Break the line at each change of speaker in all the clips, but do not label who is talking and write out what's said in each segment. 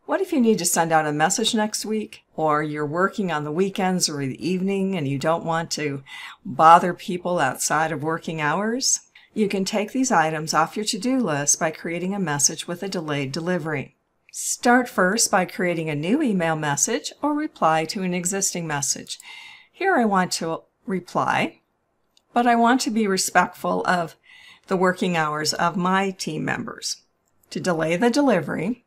What if you need to send out a message next week, or you're working on the weekends or the evening and you don't want to bother people outside of working hours? You can take these items off your to-do list by creating a message with a delayed delivery. Start first by creating a new email message or reply to an existing message. Here I want to reply, but I want to be respectful of the working hours of my team members. To delay the delivery,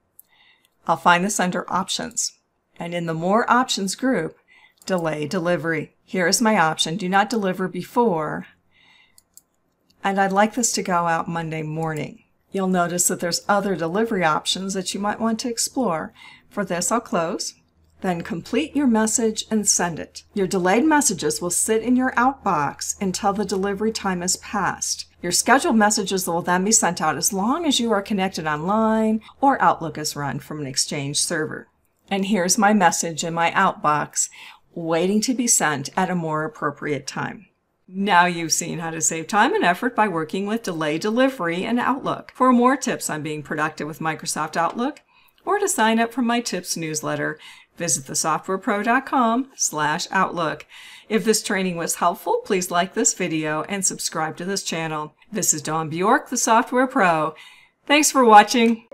I'll find this under Options, and in the More Options group, Delay Delivery. Here is my option, do not deliver before, and I'd like this to go out Monday morning. You'll notice that there's other delivery options that you might want to explore. For this, I'll close. Then complete your message and send it. Your delayed messages will sit in your Outbox until the delivery time is passed. Your scheduled messages will then be sent out as long as you are connected online or Outlook is run from an Exchange server. And here's my message in my Outbox, waiting to be sent at a more appropriate time. Now you've seen how to save time and effort by working with Delay Delivery in Outlook. For more tips on being productive with Microsoft Outlook, or to sign up for my tips newsletter, visit thesoftwarepro.com/Outlook. If this training was helpful, please like this video and subscribe to this channel. This is Dawn Bjork, the Software Pro. Thanks for watching.